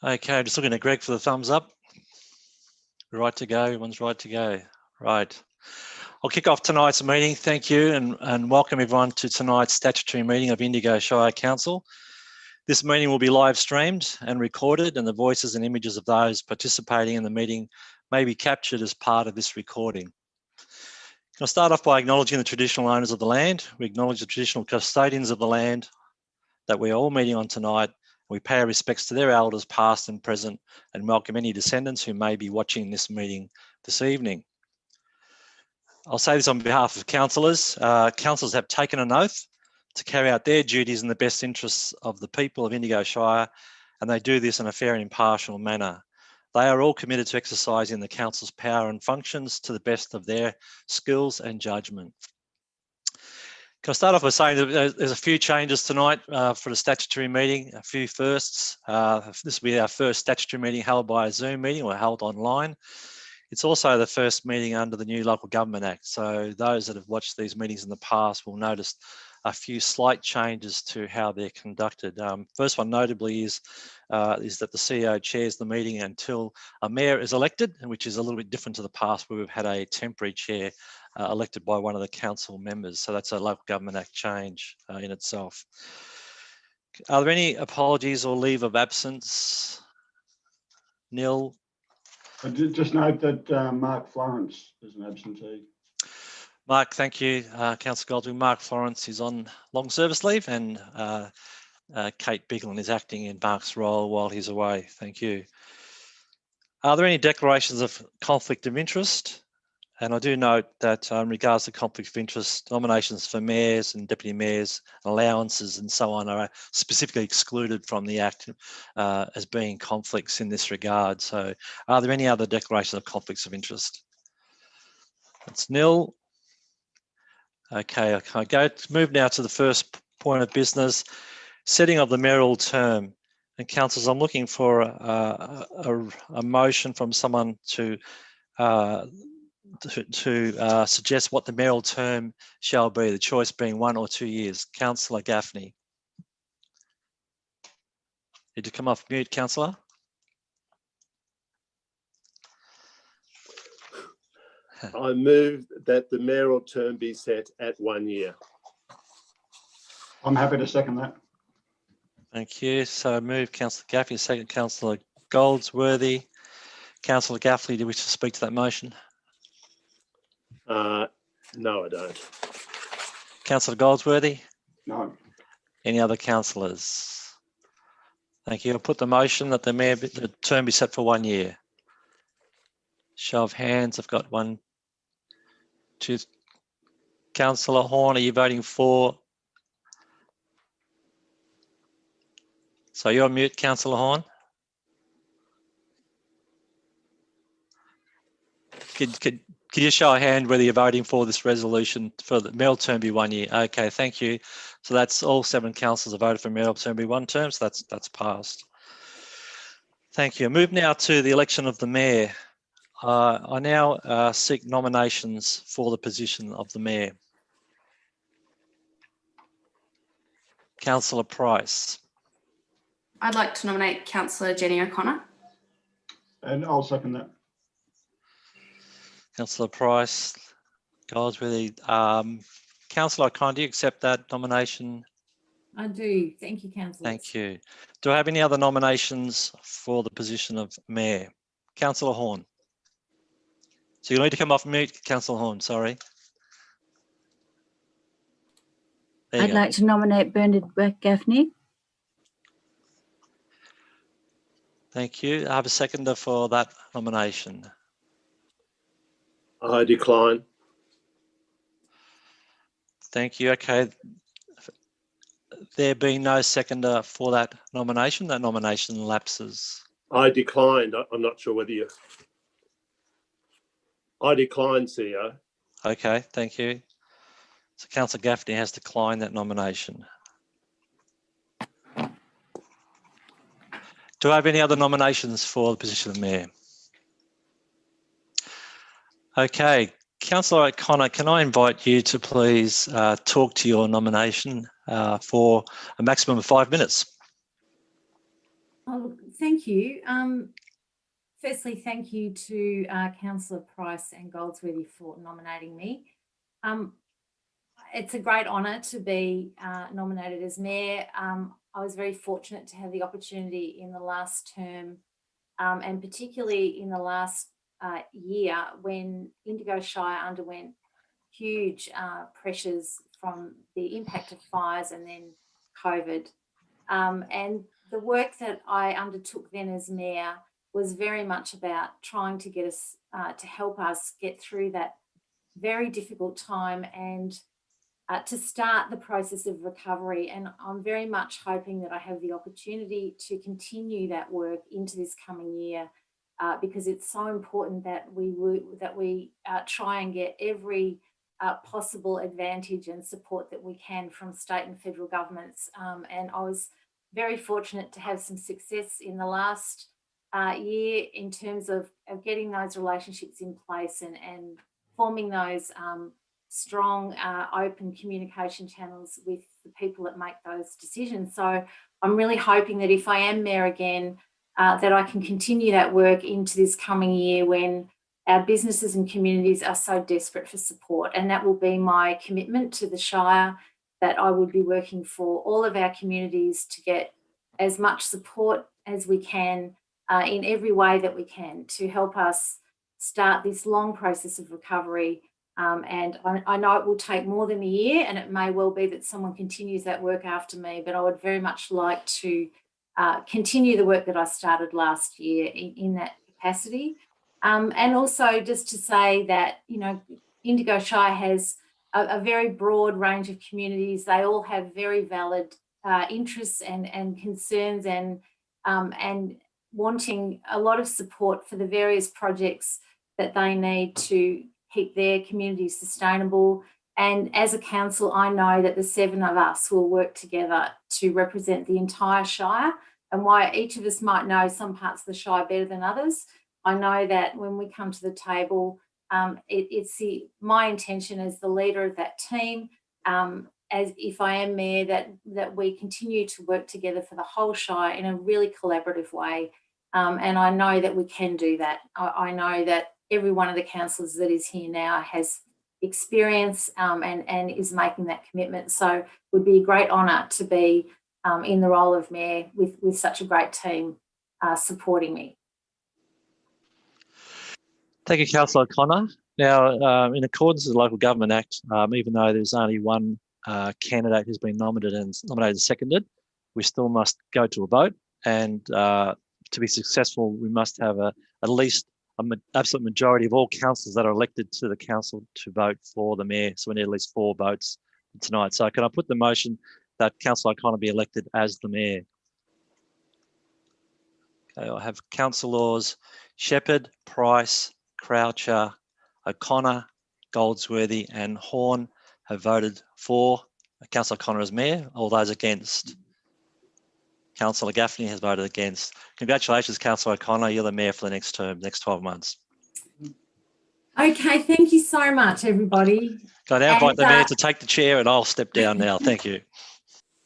Okay, just looking at Greg for the thumbs up. Right to go, everyone's right to go. Right. I'll kick off tonight's meeting. Thank you and welcome everyone to tonight's statutory meeting of Indigo Shire Council. This meeting will be live streamed and recorded, and the voices and images of those participating in the meeting may be captured as part of this recording. I'll start off by acknowledging the traditional owners of the land. We acknowledge the traditional custodians of the land that we are all meeting on tonight. We pay our respects to their elders past and present and welcome any descendants who may be watching this meeting this evening. I'll say this on behalf of councillors. Councillors have taken an oath to carry out their duties in the best interests of the people of Indigo Shire, and they do this in a fair and impartial manner. They are all committed to exercising the council's power and functions to the best of their skills and judgment. Can I start off by saying that there's a few changes tonight for the statutory meeting, a few firsts. This will be our first statutory meeting held by a Zoom meeting or held online. It's also the first meeting under the new Local Government Act. So those that have watched these meetings in the past will notice a few slight changes to how they're conducted. First one notably is that the CEO chairs the meeting until a mayor is elected, which is a little bit different to the past where we've had a temporary chair elected by one of the council members. So that's a Local Government Act change in itself. Are there any apologies or leave of absence? Nil. I did just note that Mark Florence is an absentee. Mark, thank you. Councillor Goldwing. Mark Florence is on long service leave, and Kate Bigland is acting in Mark's role while he's away. Thank you. Are there any declarations of conflict of interest? And I do note that in regards to conflict of interest, nominations for mayors and deputy mayors, allowances and so on are specifically excluded from the Act as being conflicts in this regard. So are there any other declarations of conflicts of interest? That's nil. Okay, I move now to the first point of business, setting of the mayoral term. And councillors, I'm looking for a motion from someone to suggest what the mayoral term shall be, the choice being 1 or 2 years. Councillor Gaffney. Need to come off mute, councillor. I move that the mayoral term be set at 1 year. I'm happy to second that. Thank you. So move Councillor Gaffney, second Councillor Goldsworthy. Councillor Gaffney, do you wish to speak to that motion? No, I don't. Councillor Goldsworthy? No. Any other councillors? Thank you. I'll put the motion that the term be set for 1 year. Show of hands. I've got 1, 2. Councillor Horn, are you voting for? So you're on mute, Councillor Horn. Could you show a hand whether you're voting for this resolution for the mayoral term be 1 year? Okay, thank you. So that's all 7 councillors have voted for mayoral term be 1 term, so that's passed. Thank you. I move now to the election of the mayor. I now seek nominations for the position of the mayor. Councillor Price. I'd like to nominate Councillor Jenny O'Connor. And I'll second that. Councillor Price, Goldsworthy. Councillor O'Connor, do you accept that nomination? I do. Thank you, Councillor. Thank you. Do I have any other nominations for the position of mayor? Councillor Horn. So you'll need to come off mute, Councillor Horn, sorry. I'd like to nominate Bernard Gaffney. Thank you. I have a seconder for that nomination. I decline. Thank you. Okay. There being no seconder for that nomination lapses. I declined. I'm not sure whether you... I decline, CEO. Okay, thank you. So Councillor Gaffney has declined that nomination. Do I have any other nominations for the position of mayor? Okay, Councillor O'Connor, can I invite you to please talk to your nomination for a maximum of 5 minutes? Oh, look, thank you. Firstly, thank you to Councillor Price and Goldsworthy for nominating me. It's a great honour to be nominated as Mayor. I was very fortunate to have the opportunity in the last term, and particularly in the last year when Indigo Shire underwent huge pressures from the impact of fires and then COVID. And the work that I undertook then as Mayor was very much about trying to get us, to help us get through that very difficult time and to start the process of recovery. And I'm very much hoping that I have the opportunity to continue that work into this coming year, because it's so important that we try and get every possible advantage and support that we can from state and federal governments. And I was very fortunate to have some success in the last year in terms of getting those relationships in place and forming those strong open communication channels with the people that make those decisions. So I'm really hoping that if I am Mayor again, that I can continue that work into this coming year when our businesses and communities are so desperate for support. And that will be my commitment to the Shire, that I would be working for all of our communities to get as much support as we can in every way that we can to help us start this long process of recovery. And I know it will take more than a year, and it may well be that someone continues that work after me, but I would very much like to continue the work that I started last year in that capacity. And also just to say that, you know, Indigo Shire has a very broad range of communities. They all have very valid interests and concerns and wanting a lot of support for the various projects that they need to keep their communities sustainable. And as a council, I know that the 7 of us will work together to represent the entire Shire. And while each of us might know some parts of the Shire better than others, I know that when we come to the table, it's my intention as the leader of that team, as if I am Mayor, that we continue to work together for the whole Shire in a really collaborative way. And I know that we can do that. I know that every one of the councillors that is here now has experience and is making that commitment. So it would be a great honour to be in the role of Mayor with such a great team supporting me. Thank you, Councillor O'Connor. Now, in accordance with the Local Government Act, even though there's only one candidate who's been nominated and seconded, we still must go to a vote. And to be successful, we must have at least an absolute majority of all councillors that are elected to the council to vote for the Mayor. So we need at least 4 votes tonight. So can I put the motion that Councillor O'Connor be elected as the Mayor? Okay, I have Councillors Shepherd, Price, Croucher, O'Connor, Goldsworthy and Horn have voted for Councillor O'Connor as Mayor. All those against? Councillor Gaffney has voted against. Congratulations, Councillor O'Connor. You're the Mayor for the next term, next 12 months. Okay, thank you so much, everybody. Can I now invite the Mayor to take the chair and I'll step down now. Thank you.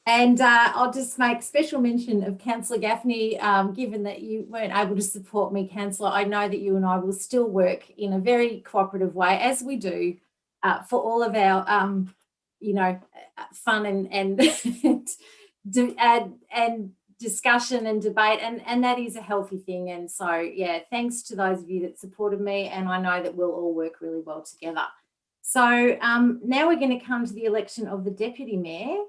And I'll just make special mention of Councillor Gaffney, given that you weren't able to support me, Councillor. I know that you and I will still work in a very cooperative way, as we do, for all of our, you know, fun and discussion and debate, and that is a healthy thing. And so, yeah, thanks to those of you that supported me, and I know that we'll all work really well together. So now we're going to come to the election of the Deputy Mayor.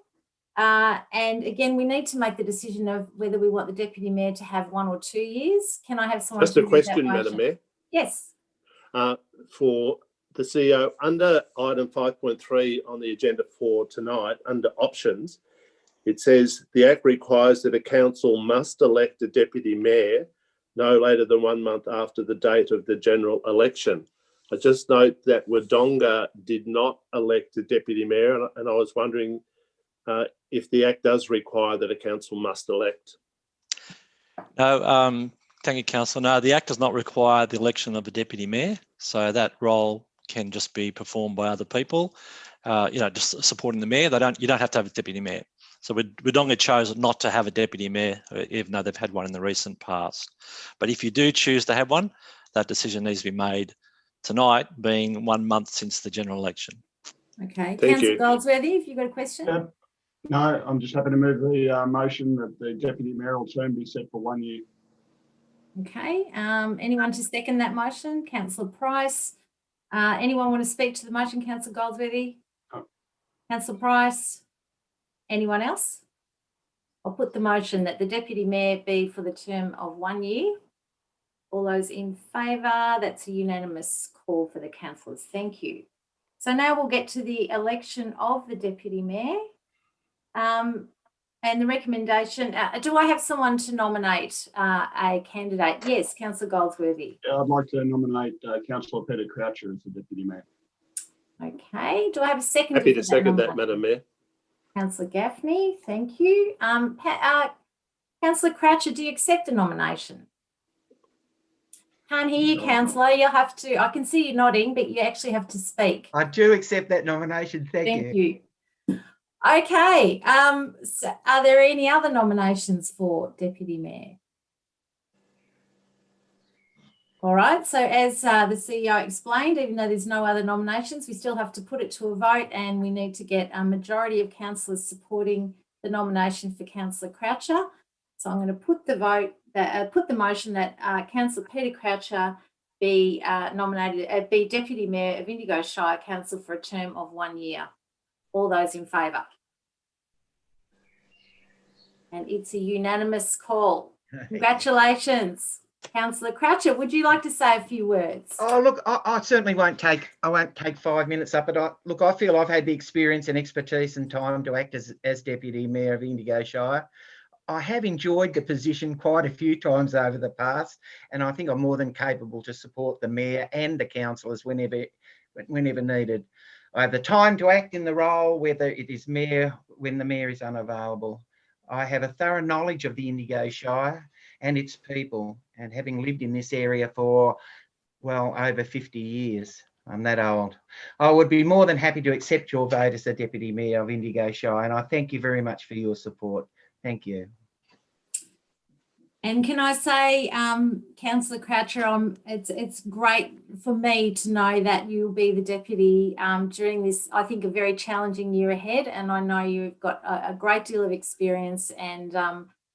And again, we need to make the decision of whether we want the Deputy Mayor to have 1 or 2 years. Can I have someone? Just a question, Madam Mayor. Yes. For the CEO, under item 5.3 on the agenda for tonight, under options, it says the Act requires that a council must elect a Deputy Mayor no later than 1 month after the date of the general election. I just note that Wodonga did not elect a Deputy Mayor, and I was wondering if the Act does require that a council must elect. No, thank you, Councillor. No, the Act does not require the election of a Deputy Mayor, so that role can just be performed by other people. You know, just supporting the Mayor. You don't have to have a Deputy Mayor. So Wodonga chose not to have a deputy mayor, even though they've had one in the recent past. But if you do choose to have one, that decision needs to be made tonight, being 1 month since the general election. Okay, Thank Councillor you. Goldsworthy, have you got a question? Yeah. No, I'm just happy to move the motion that the deputy mayoral term be set for 1 year. Okay, anyone to second that motion? Councillor Price. Anyone want to speak to the motion? Councillor Goldsworthy? No. Councillor Price? Anyone else? I'll put the motion that the deputy mayor be for the term of 1 year. All those in favour? That's a unanimous call for the councillors. Thank you. So now we'll get to the election of the deputy mayor. And the recommendation, do I have someone to nominate a candidate? Yes, Councillor Goldsworthy. Yeah, I'd like to nominate Councillor Peter Croucher as the deputy mayor. Okay, do I have a second? Happy to second that, Madam Mayor. Councillor Gaffney, thank you. Councillor Croucher, do you accept the nomination? Can't hear you, Councillor. You'll have to, I can see you nodding, but you actually have to speak. I do accept that nomination. Thank you. Okay, so are there any other nominations for Deputy Mayor? All right, so as the CEO explained, even though there's no other nominations, we still have to put it to a vote, and we need to get a majority of councillors supporting the nomination for Councillor Croucher. So I'm going to put the vote, put the motion that Councillor Peter Croucher be nominated, be Deputy Mayor of Indigo Shire Council for a term of 1 year. All those in favour? And it's a unanimous call. Congratulations, Councillor Croucher. Would you like to say a few words? Oh, look, I certainly won't take 5 minutes up, but I feel I've had the experience and expertise and time to act as Deputy Mayor of Indigo Shire. I have enjoyed the position quite a few times over the past, and I think I'm more than capable to support the Mayor and the councillors whenever needed. I have the time to act in the role, whether it is Mayor when the Mayor is unavailable. I have a thorough knowledge of the Indigo Shire and its people, and having lived in this area for, well, over 50 years, I'm that old. I would be more than happy to accept your vote as the Deputy Mayor of Indigo Shire, and I thank you very much for your support. Thank you. And can I say, Councillor Croucher, it's great for me to know that you'll be the deputy during this, I think, a very challenging year ahead. And I know you've got a great deal of experience, and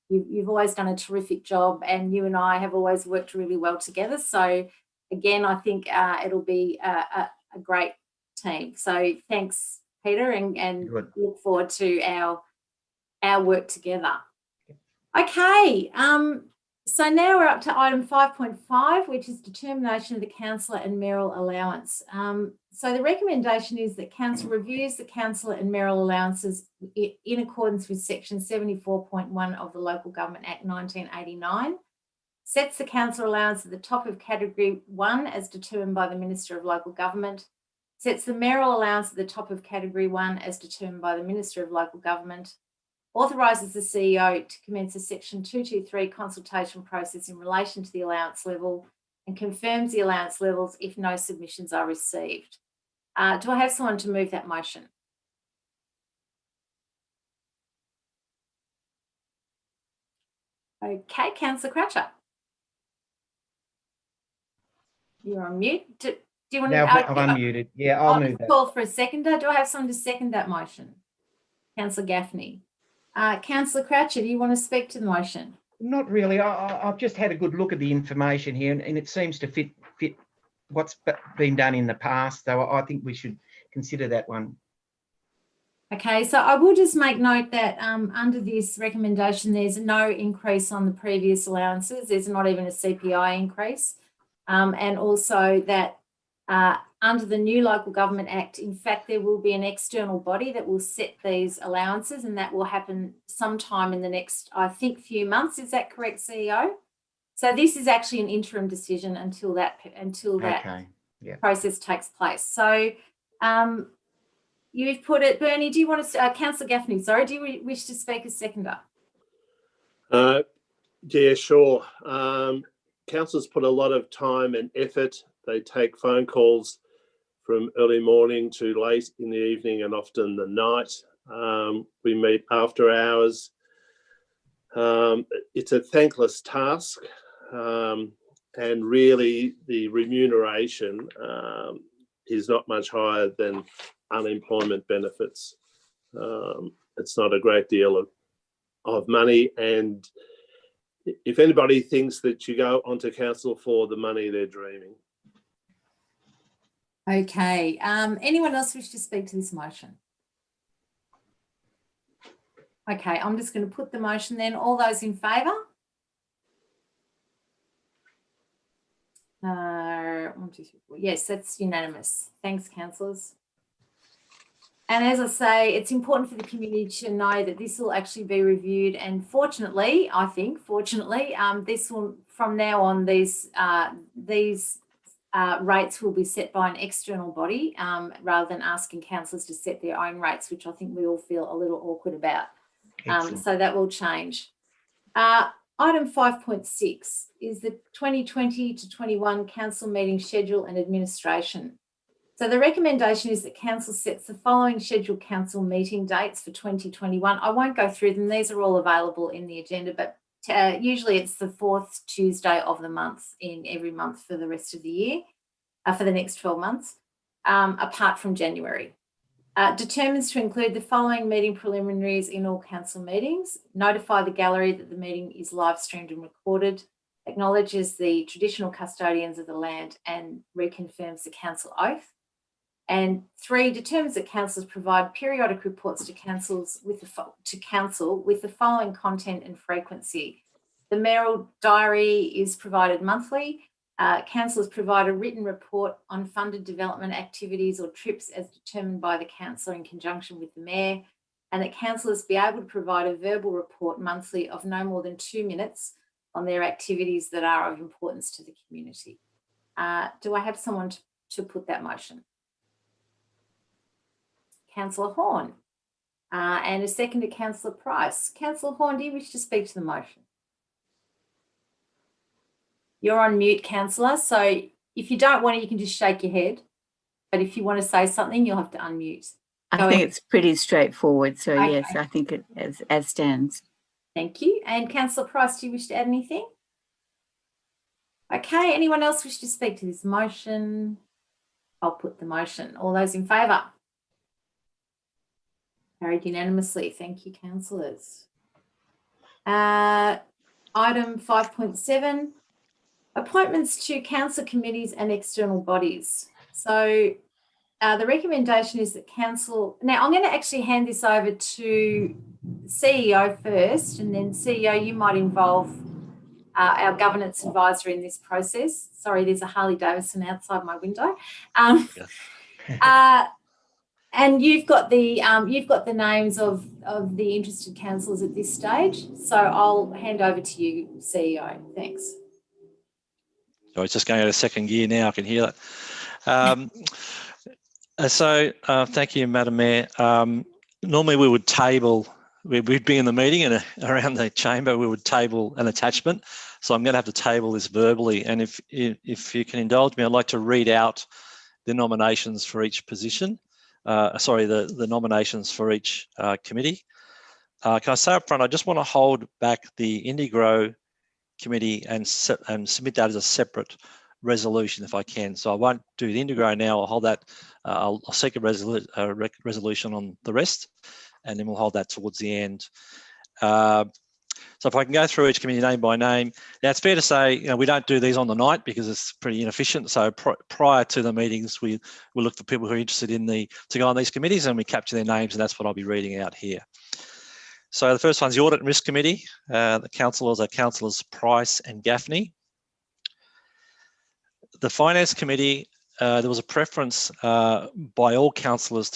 you've always done a terrific job, and you and I have always worked really well together. So again, I think it'll be a great team. So thanks, Peter, and look forward to our work together. Okay, so now we're up to item 5.5, which is determination of the councillor and mayoral allowance. So the recommendation is that council reviews the councillor and mayoral allowances in accordance with section 74.1 of the Local Government Act 1989, sets the council allowance at the top of category 1 as determined by the Minister of Local Government, sets the mayoral allowance at the top of category 1 as determined by the Minister of Local Government, authorises the CEO to commence a section 223 consultation process in relation to the allowance level, and confirms the allowance levels if no submissions are received. Do I have someone to move that motion? Okay, Councillor Croucher. You're on mute. Do you want to? I've unmuted. Yeah, I'll move that. Call for a seconder. Do I have someone to second that motion? Councillor Gaffney. Councillor Croucher, do you want to speak to the motion? Not really. I've just had a good look at the information here, and it seems to fit what's been done in the past. So I think we should consider that one. Okay, so I will just make note that under this recommendation, there's no increase on the previous allowances. There's not even a CPI increase. And also that under the new Local Government Act, in fact, there will be an external body that will set these allowances, and that will happen sometime in the next, I think, few months. Is that correct, CEO? So this is actually an interim decision until that Okay. Yeah. process takes place. So you've put it, Bernie, do you want to, Councillor Gaffney, sorry, do you wish to speak as seconder? Yeah, sure. Councillors put a lot of time and effort. They take phone calls from early morning to late in the evening and often the night. We meet after hours. It's a thankless task, and really the remuneration is not much higher than unemployment benefits. It's not a great deal of money, and if anybody thinks that you go onto council for the money, they're dreaming. Okay, anyone else wish to speak to this motion? Okay, I'm just going to put the motion then. All those in favour? 1, 2, 3, 4. Yes, that's unanimous. Thanks, councillors. And as I say, it's important for the community to know that this will actually be reviewed. And fortunately, I think, this will, from now on, these rates will be set by an external body rather than asking councillors to set their own rates, which I think we all feel a little awkward about. So that will change. Item 5.6 is the 2020 to 21 council meeting schedule and administration. So the recommendation is that council sets the following scheduled council meeting dates for 2021. I won't go through them. These are all available in the agenda, but usually it's the 4th Tuesday of the month in every month for the rest of the year, for the next 12 months, apart from January. Determines to include the following meeting preliminaries in all council meetings, notify the gallery that the meeting is live streamed and recorded, acknowledges the traditional custodians of the land and reconfirms the council oath. And 3, determines that councillors provide periodic reports to council with the following content and frequency. The Mayoral diary is provided monthly. Councillors provide a written report on funded development activities or trips as determined by the councillor in conjunction with the mayor, and that councillors be able to provide a verbal report monthly of no more than 2 minutes on their activities that are of importance to the community. Do I have someone to put that motion? Councillor Horn. And a second to Councillor Price. Councillor Horn, do you wish to speak to the motion? You're on mute, councillor, so if you don't want it, you can just shake your head. But if you want to say something, you'll have to unmute. I think it's pretty straightforward. So okay. Yes, I think it as stands. Thank you. And Councillor Price, do you wish to add anything? Okay, anyone else wish to speak to this motion? I'll put the motion. All those in favour? Carried unanimously. Thank you, councillors. Item 5.7. Appointments to council committees and external bodies. So the recommendation is that council, now I'm going to actually hand this over to CEO first, and then CEO, you might involve our governance advisor in this process. Sorry, there's a Harley Davidson outside my window. And you've got the names of the interested councillors at this stage. So I'll hand over to you, CEO. Thanks. So it's just going out of second gear now. I can hear that. Thank you, Madam Mayor. Normally we would table, we'd be in the meeting and around the chamber, we would table an attachment. So I'm going to have to table this verbally. And if you can indulge me, I'd like to read out the nominations for each position. The nominations for each committee. Can I say up front, I just want to hold back the Indigo committee and submit that as a separate resolution if I can. So I won't do the Indigo now. I'll hold that. I'll seek a resolution on the rest, and then we'll hold that towards the end. So if I can go through each committee name by name. Now it's fair to say, we don't do these on the night because it's pretty inefficient. So prior to the meetings, we look for people who are interested to go on these committees, and we capture their names, and that's what I'll be reading out here. So the first one's the Audit and Risk Committee. The councillors are Councillors Price and Gaffney. The Finance Committee, there was a preference by all councillors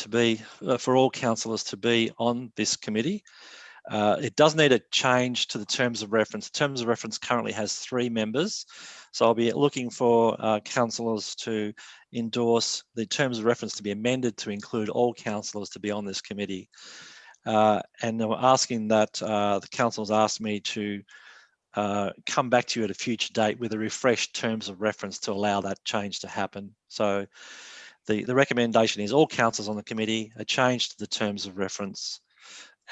for all councillors to be on this committee. It does need a change to the terms of reference. The terms of reference currently has 3 members. So I'll be looking for councillors to endorse the terms of reference to be amended to include all councillors to be on this committee. And I'm asking that the councillors asked me to come back to you at a future date with a refreshed terms of reference to allow that change to happen. So the recommendation is all councillors on the committee are changed to the terms of reference,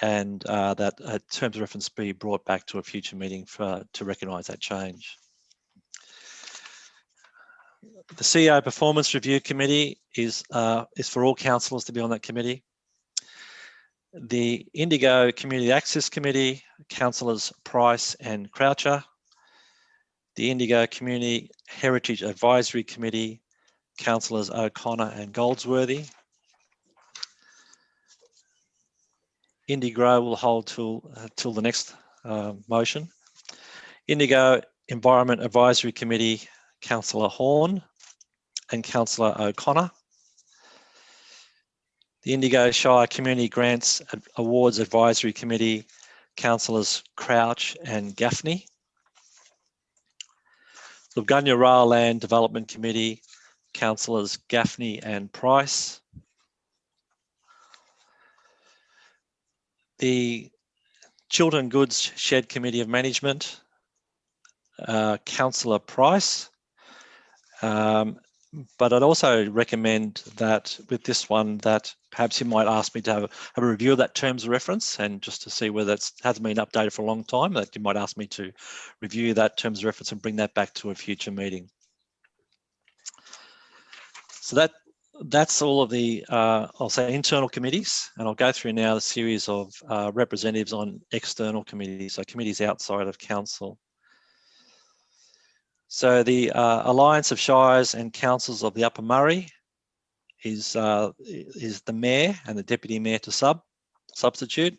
and that terms of reference be brought back to a future meeting to recognise that change. The CEO Performance Review Committee is for all councillors to be on that committee. The Indigo Community Access Committee, councillors Price and Croucher. The Indigo Community Heritage Advisory Committee, councillors O'Connor and Goldsworthy. Indigo will hold till the next motion. Indigo Environment Advisory Committee, councillor Horn and councillor O'Connor. The Indigo Shire Community Grants Awards Advisory Committee, councillors Crouch and Gaffney. The Mayoral Land Development Committee, councillors Gaffney and Price. The Chiltern Goods Shed Committee of Management, councillor Price. But I'd also recommend that with this one that perhaps you might ask me to have a review of that terms of reference, and just to see whether it hasn't been updated for a long time, that you might ask me to review that terms of reference and bring that back to a future meeting. So that's all of the, I'll say, internal committees, and I'll go through now the series of representatives on external committees, so committees outside of council. So the Alliance of Shires and Councils of the Upper Murray is the Mayor and the Deputy Mayor to substitute.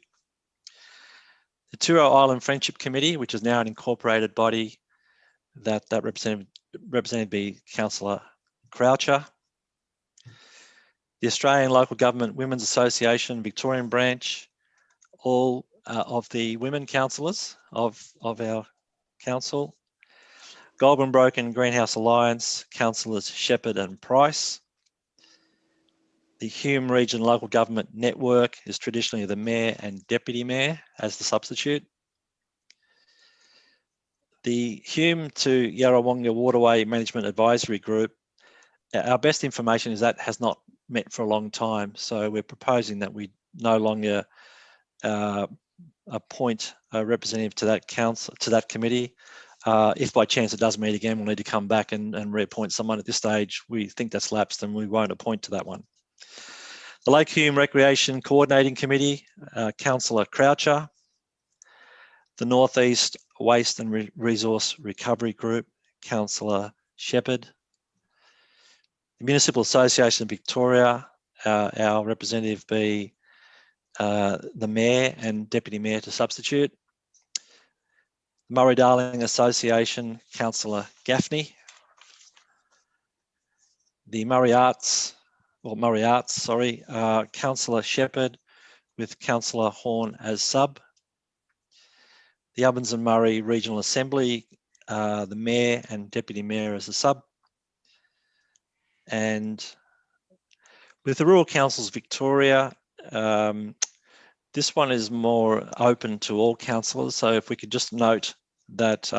The Turo Island Friendship Committee, which is now an incorporated body, that representative be Councillor Croucher. The Australian Local Government Women's Association Victorian branch, all of the women councillors of our council. Goulburn Broken Greenhouse Alliance, councillors Shepherd and Price. The Hume Region Local Government Network is traditionally the Mayor and Deputy Mayor as the substitute. The Hume to Yarrawonga Waterway Management Advisory Group, our best information is that has not met for a long time, so we're proposing that we no longer appoint a representative to that council, to that committee. If by chance it does meet again, we'll need to come back and reappoint someone. At this stage, we think that's lapsed and we won't appoint to that one. The Lake Hume Recreation Coordinating Committee, Councillor Croucher. The North East Waste and Resource Recovery Group, Councillor Shepherd. The Municipal Association of Victoria, our representative be the Mayor and Deputy Mayor to substitute. Murray-Darling Association, Councillor Gaffney. The Murray Arts, Councillor Shepherd with Councillor Horn as sub. The Ovens and Murray Regional Assembly, the Mayor and Deputy Mayor as a sub. And with the Rural Councils Victoria, this one is more open to all councillors. So if we could just note that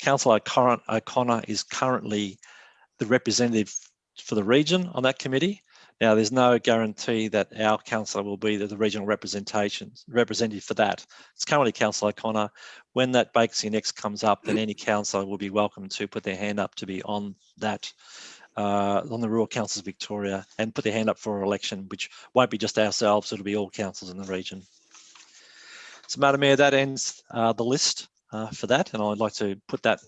Councillor O'Connor is currently the representative for the region on that committee. Now, there's no guarantee that our councillor will be the regional representative for that. It's currently Councillor O'Connor. When that vacancy next comes up, then any councillor will be welcome to put their hand up to be on that, on the Rural Councils Victoria, and put their hand up for election, which won't be just ourselves, it'll be all councils in the region. So, Madam Mayor, that ends the list for that, and I'd like to put that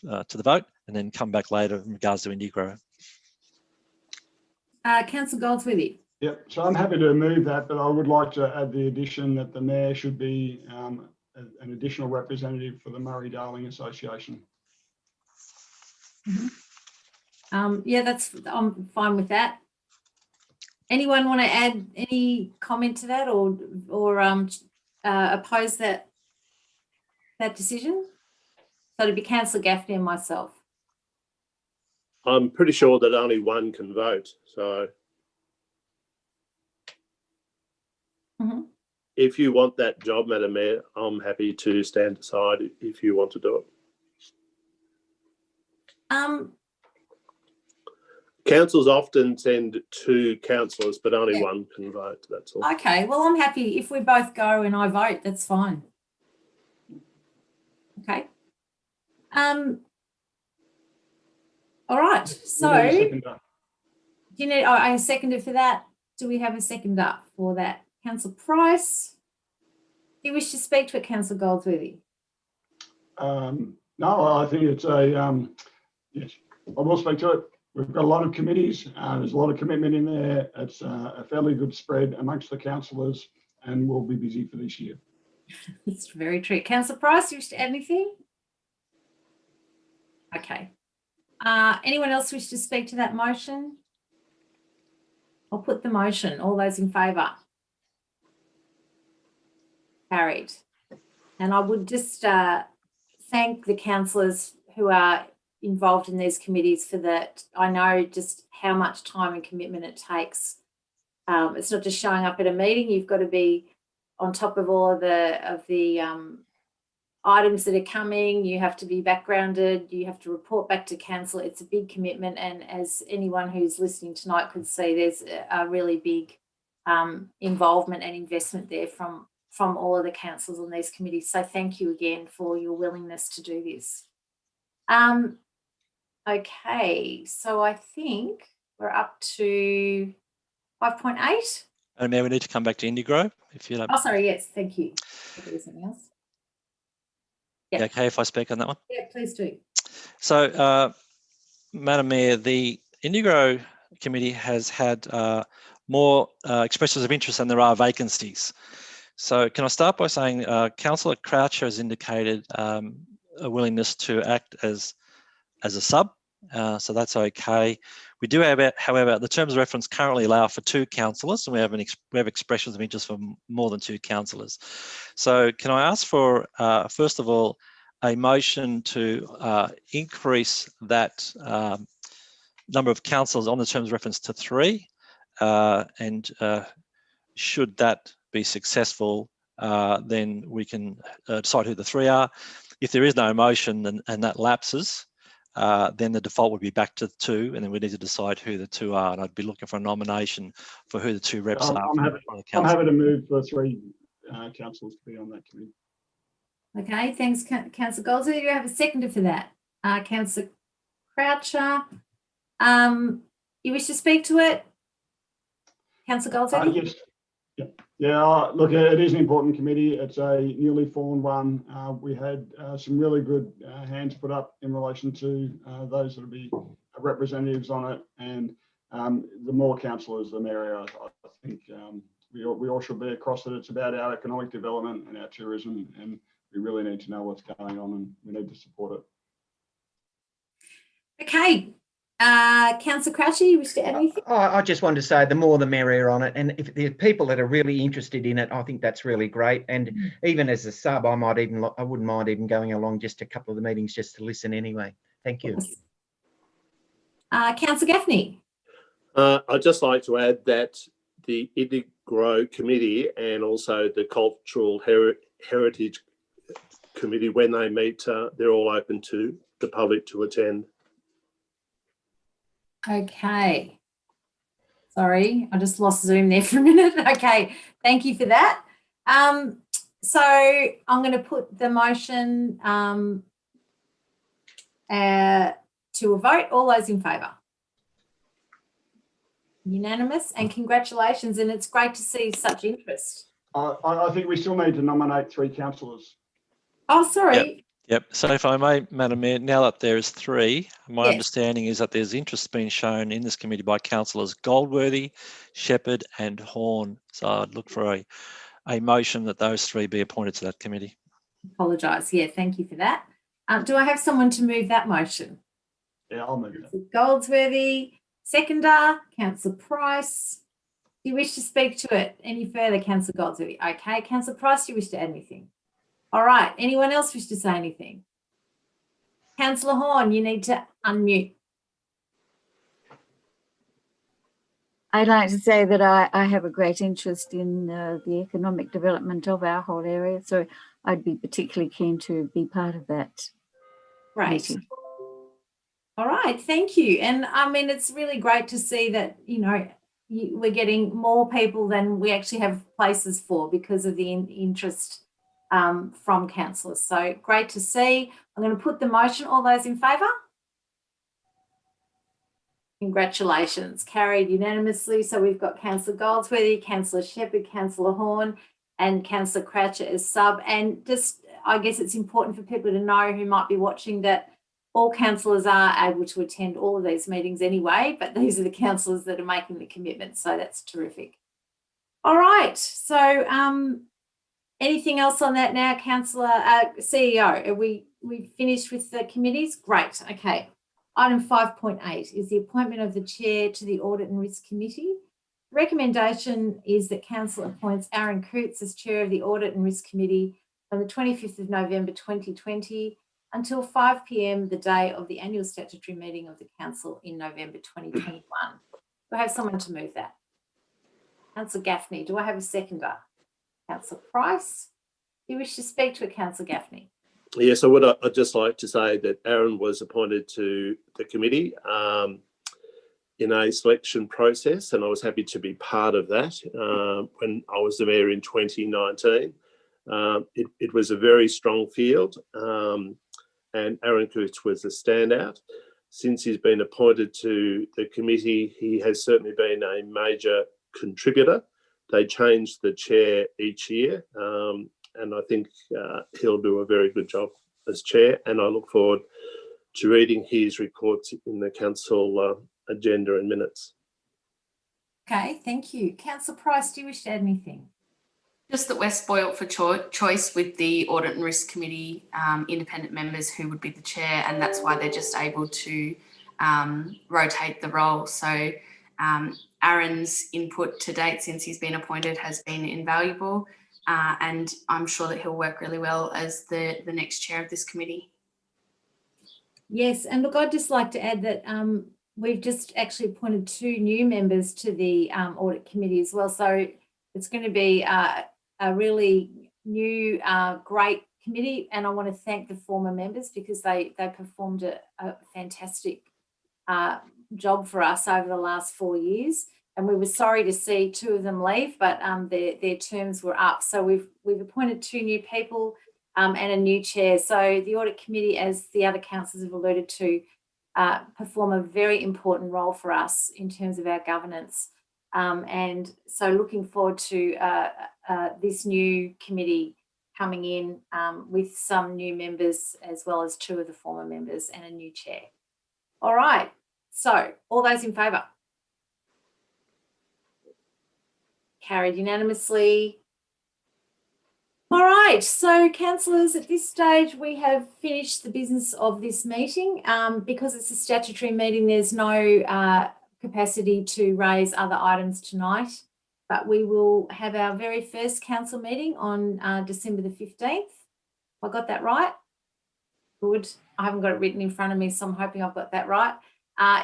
to the vote and then come back later in regards to Indigo. Councillor Goldsworthy. Yep, so I'm happy to move that, but I would like to add the addition that the Mayor should be an additional representative for the Murray-Darling Association. Mm-hmm. Yeah, I'm fine with that. Anyone want to add any comment to that or oppose that decision? So it'd be Councillor Gaffney and myself. I'm pretty sure that only one can vote. So if you want that job, Madam Mayor, I'm happy to stand aside if you want to do it. Councils often send 2 councillors, but only one can vote. That's all. Okay, well, I'm happy if we both go and I vote, that's fine. Okay. All right, so We need a seconder. do you need a seconder for that? Do we have a seconder for that? Councillor Price, do you wish to speak to it, Councillor Goldsworthy? No, I think it's yes, I will speak to it. We've got a lot of committees. There's a lot of commitment in there. It's a fairly good spread amongst the councillors, and we'll be busy for this year. It's very true. Councillor Price, you wish to add anything? Okay. Anyone else wish to speak to that motion? I'll put the motion. All those in favour? Carried. And I would just thank the councillors who are involved in these committees for that. I know just how much time and commitment it takes. It's not just showing up at a meeting. You've got to be on top of all of the items that are coming. You have to be backgrounded. You have to report back to council. It's a big commitment, and as anyone who's listening tonight could see, there's a really big involvement and investment there from all of the councils on these committees. So thank you again for your willingness to do this. Okay, so I think we're up to 5.8. And now we need to come back to Indigo, if you don't. Oh, sorry, yes, thank you. There was something else. Yeah. Okay, if I speak on that one? Yeah, please do. So, Madam Mayor, the Indigo Committee has had more expressions of interest than there are vacancies. So can I start by saying Councillor Croucher has indicated a willingness to act as a sub, so that's okay. We do have, however, the terms of reference currently allow for 2 councillors, and we have expressions of interest for more than 2 councillors. So can I ask for, first of all, a motion to increase that number of councillors on the terms of reference to 3, and should that be successful, then we can decide who the 3 are. If there is no motion and that lapses, then the default would be back to 2, and then we need to decide who the 2 are. And I'd be looking for a nomination for who the 2 reps are. I'm happy to move for 3 councillors to be on that committee. Okay, thanks, Councillor Goldsworthy. Do you have a seconder for that? Councillor Croucher, you wish to speak to it? Councillor Goldsworthy? Yes. Yeah, look, it is an important committee. It's a newly formed one. We had some really good hands put up in relation to those that will be representatives on it, and the more councillors, the merrier. I think we all should be across that. It's about our economic development and our tourism, and we really need to know what's going on, and we need to support it. Okay. Councillor Croucher, you wish to add anything? I just wanted to say the more the merrier on it, and if there are people that are really interested in it, I think that's really great. And even as a sub, I wouldn't mind even going along just a couple of the meetings just to listen anyway. Thank you. Councillor Gaffney. I'd just like to add that the Indigo Committee and also the Cultural Heritage Committee, when they meet, they're all open to the public to attend. Okay. Sorry, I just lost Zoom there for a minute. Okay, thank you for that. So I'm going to put the motion to a vote. All those in favour? Unanimous, and congratulations, and it's great to see such interest. I think we still need to nominate 3 councillors. Oh, sorry. Yep. So if I may, Madam Mayor, now that there's 3, my understanding is that there's interest being shown in this committee by councillors Goldworthy, Shepherd and Horn. So I'd look for a motion that those 3 be appointed to that committee. Apologise. Yeah, thank you for that. Do I have someone to move that motion? Yeah, I'll move that. Goldsworthy, seconder. Councillor Price, do you wish to speak to it any further, Councillor Goldsworthy? Okay. Councillor Price, do you wish to add anything? All right. Anyone else wish to say anything? Councillor Horn, you need to unmute. I'd like to say that I have a great interest in the economic development of our whole area, so I'd be particularly keen to be part of that. Right. All right, thank you. And I mean, it's really great to see that, you know, we're getting more people than we actually have places for because of the interest from councillors. So great to see. I'm going to put the motion. All those in favour? Congratulations, carried unanimously. So we've got Councillor Goldsworthy, Councillor Shepherd, Councillor Horn and Councillor Croucher as sub. And just, I guess it's important for people to know who might be watching that all councillors are able to attend all of these meetings anyway, but these are the councillors that are making the commitment. So that's terrific. All right, so anything else on that now, Councillor CEO? Are we finished with the committees? Great, okay. Item 5.8 is the appointment of the chair to the Audit and Risk Committee. Recommendation is that Council appoints Aaron Cootes as chair of the Audit and Risk Committee from the 25th of November 2020 until 5 p.m. the day of the annual statutory meeting of the Council in November 2021. Do I have someone to move that? Councillor Gaffney. Do I have a seconder? Councillor Price. Do you wish to speak to it, Councillor Gaffney? Yes, I would. I'd just like to say that Aaron was appointed to the committee in a selection process, and I was happy to be part of that when I was the mayor in 2019. It was a very strong field, and Aaron Cootes was a standout. Since he's been appointed to the committee, he has certainly been a major contributor. They change the chair each year, and I think he'll do a very good job as chair, and I look forward to reading his reports in the council agenda and minutes. Okay, thank you. Councillor Price, do you wish to add anything? Just that we're spoilt for choice with the Audit and Risk Committee independent members who would be the chair, and that's why they're just able to rotate the role. So Aaron's input to date since he's been appointed has been invaluable, and I'm sure that he'll work really well as the next chair of this committee. Yes, and look, I'd just like to add that we've just actually appointed 2 new members to the Audit Committee as well. So it's going to be a really new, great committee, and I want to thank the former members because they performed a fantastic job for us over the last 4 years. And we were sorry to see 2 of them leave, but their terms were up. So we've appointed 2 new people and a new chair. So the Audit Committee, as the other councillors have alluded to, perform a very important role for us in terms of our governance. And so looking forward to this new committee coming in with some new members as well as 2 of the former members and a new chair. All right, so all those in favour? Carried unanimously. All right, so councillors, at this stage we have finished the business of this meeting. Because it's a statutory meeting, there's no capacity to raise other items tonight, but we will have our very first council meeting on December the 15th. I got that right? Good. I haven't got it written in front of me, so I'm hoping I've got that right.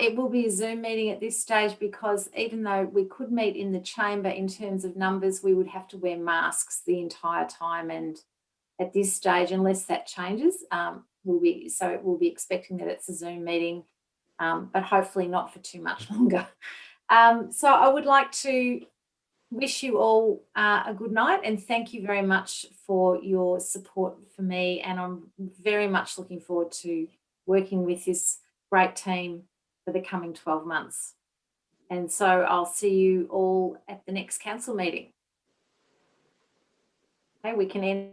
It will be a Zoom meeting at this stage because even though we could meet in the chamber in terms of numbers, we would have to wear masks the entire time. And at this stage, unless that changes, we'll be expecting that it's a Zoom meeting, but hopefully not for too much longer. So I would like to wish you all a good night and thank you very much for your support for me. And I'm very much looking forward to working with this great team for the coming 12 months. And so I'll see you all at the next council meeting. Okay, we can end.